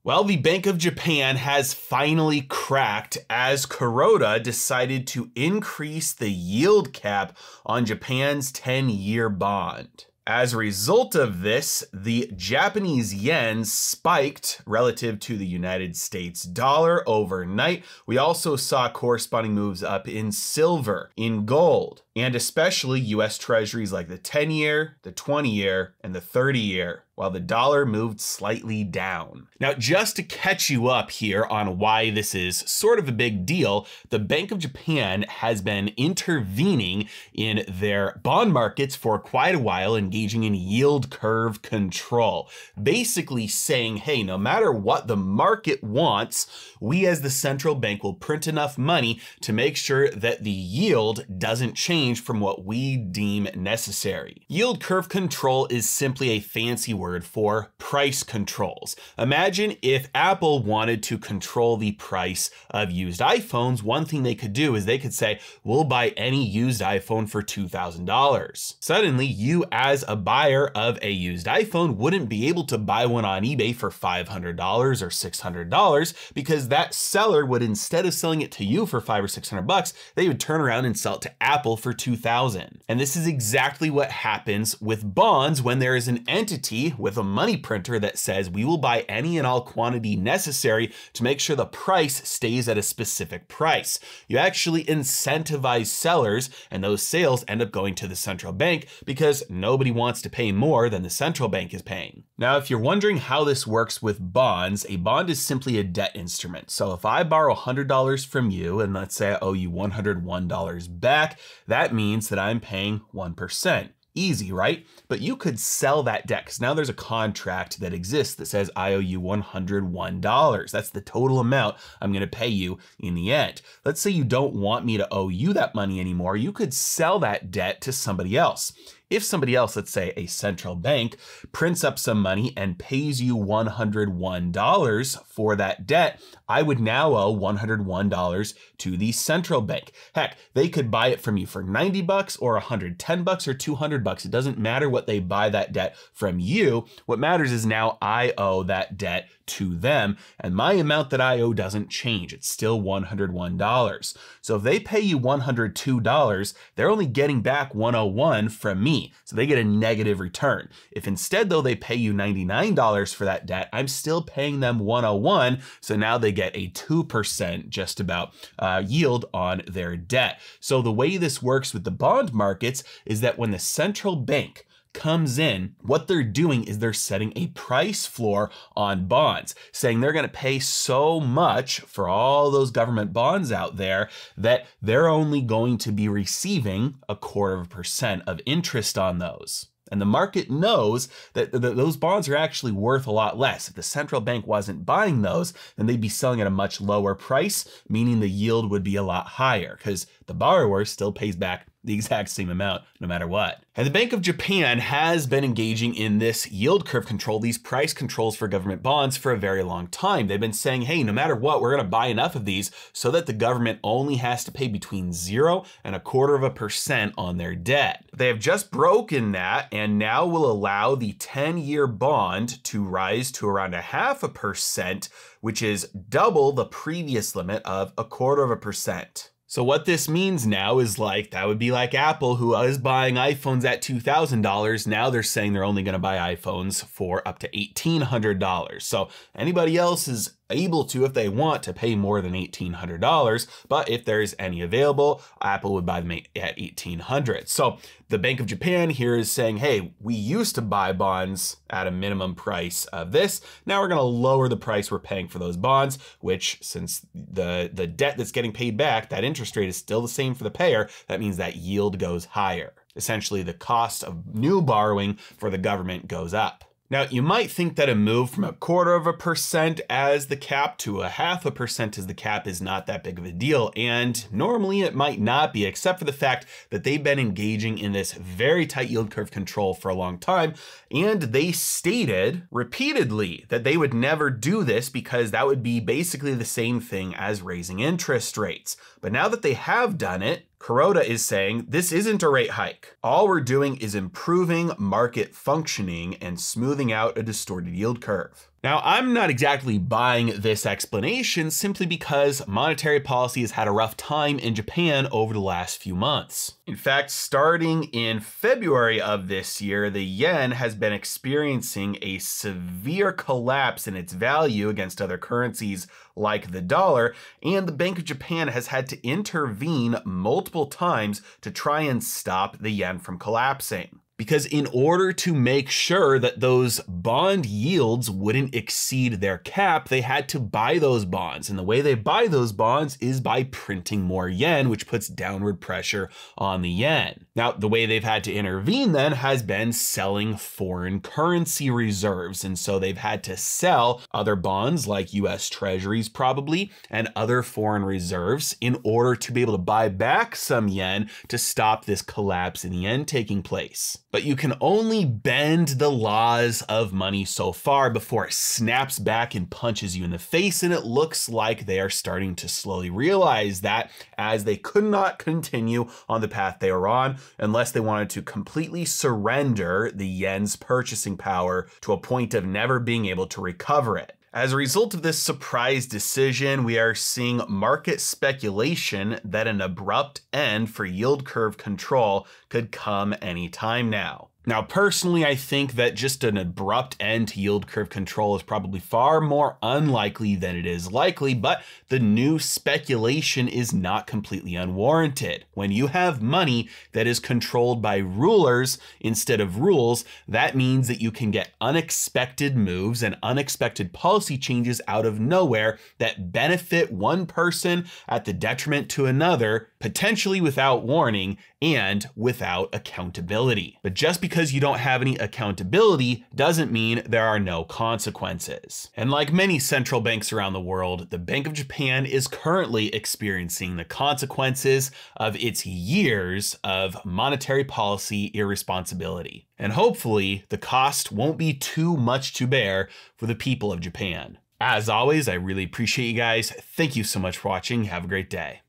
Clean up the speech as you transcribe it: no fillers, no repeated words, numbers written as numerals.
Well, the Bank of Japan has finally cracked as Kuroda decided to increase the yield cap on Japan's 10-year bond. As a result of this, the Japanese yen spiked relative to the United States dollar overnight. We also saw corresponding moves up in silver, in gold, and especially US Treasuries like the 10-year, the 20-year, and the 30-year, while the dollar moved slightly down. Now, just to catch you up here on why this is sort of a big deal, the Bank of Japan has been intervening in their bond markets for quite a while, engaging in yield curve control, basically saying, hey, no matter what the market wants, we as the central bank will print enough money to make sure that the yield doesn't change from what we deem necessary. Yield curve control is simply a fancy word for price controls. Imagine if Apple wanted to control the price of used iPhones. One thing they could do is they could say, we'll buy any used iPhone for $2,000. Suddenly, you as a buyer of a used iPhone wouldn't be able to buy one on eBay for $500 or $600 because that seller would, instead of selling it to you for $500 or $600, they would turn around and sell it to Apple for $2,000. And this is exactly what happens with bonds when there is an entity with a money printer that says we will buy any and all quantity necessary to make sure the price stays at a specific price. You actually incentivize sellers, and those sales end up going to the central bank because nobody wants to pay more than the central bank is paying. Now, if you're wondering how this works with bonds, a bond is simply a debt instrument. So if I borrow $100 from you, and let's say I owe you $101 back, that means that I'm paying 1%. Easy, right? But you could sell that debt because now there's a contract that exists that says I owe you $101. That's the total amount I'm going to pay you in the end. Let's say you don't want me to owe you that money anymore. You could sell that debt to somebody else. If somebody else, let's say a central bank, prints up some money and pays you $101 for that debt, I would now owe $101 to the central bank. Heck, they could buy it from you for $90 or $110 or $200. It doesn't matter what they buy that debt from you. What matters is now I owe that debt to them, and my amount that I owe doesn't change. It's still $101. So if they pay you $102, they're only getting back $101 from me. So they get a negative return. If instead though they pay you $99 for that debt, I'm still paying them $101. So now they get a 2% just about yield on their debt. So the way this works with the bond markets is that when the central bank comes in, what they're doing is they're setting a price floor on bonds, saying they're going to pay so much for all those government bonds out there that they're only going to be receiving 0.25% of interest on those. And the market knows that those bonds are actually worth a lot less. If the central bank wasn't buying those, then they'd be selling at a much lower price, meaning the yield would be a lot higher because the borrower still pays back the exact same amount no matter what. And the Bank of Japan has been engaging in this yield curve control, these price controls for government bonds for a very long time. They've been saying, hey, no matter what, we're going to buy enough of these so that the government only has to pay between 0 and 0.25% on their debt. They have just broken that and now will allow the 10-year bond to rise to around 0.5%, which is double the previous limit of 0.25%. So what this means now is that would be like Apple, who is buying iPhones at $2,000. Now they're saying they're only going to buy iPhones for up to $1,800. So anybody else is able to, if they want, to pay more than $1,800. But if there's any available, Apple would buy them at $1,800. So the Bank of Japan here is saying, hey, we used to buy bonds at a minimum price of this. Now we're going to lower the price we're paying for those bonds, which, since the debt that's getting paid back, that interest rate is still the same for the payer. That means that yield goes higher. Essentially, the cost of new borrowing for the government goes up. Now, you might think that a move from 0.25% as the cap to 0.5% as the cap is not that big of a deal, and normally it might not be, except for the fact that they've been engaging in this very tight yield curve control for a long time, and they stated repeatedly that they would never do this because that would be basically the same thing as raising interest rates. But now that they have done it, Kuroda is saying this isn't a rate hike. All we're doing is improving market functioning and smoothing out a distorted yield curve. Now, I'm not exactly buying this explanation simply because monetary policy has had a rough time in Japan over the last few months. In fact, starting in February of this year, the yen has been experiencing a severe collapse in its value against other currencies like the dollar, and the Bank of Japan has had to intervene multiple times to try and stop the yen from collapsing. Because in order to make sure that those bond yields wouldn't exceed their cap, they had to buy those bonds. And the way they buy those bonds is by printing more yen, which puts downward pressure on the yen. Now, the way they've had to intervene then has been selling foreign currency reserves. And so they've had to sell other bonds like US Treasuries probably and other foreign reserves in order to be able to buy back some yen to stop this collapse in the yen taking place. But you can only bend the laws of money so far before it snaps back and punches you in the face, and it looks like they are starting to slowly realize that, as they could not continue on the path they were on unless they wanted to completely surrender the yen's purchasing power to a point of never being able to recover it. As a result of this surprise decision, we are seeing market speculation that an abrupt end for yield curve control could come anytime now. Now, personally, I think that just an abrupt end to yield curve control is probably far more unlikely than it is likely, but the new speculation is not completely unwarranted. When you have money that is controlled by rulers instead of rules, that means that you can get unexpected moves and unexpected policy changes out of nowhere that benefit one person at the detriment to another, potentially without warning and without accountability. But just because you don't have any accountability doesn't mean there are no consequences. And like many central banks around the world, the Bank of Japan is currently experiencing the consequences of its years of monetary policy irresponsibility. And hopefully the cost won't be too much to bear for the people of Japan. As always, I really appreciate you guys. Thank you so much for watching. Have a great day.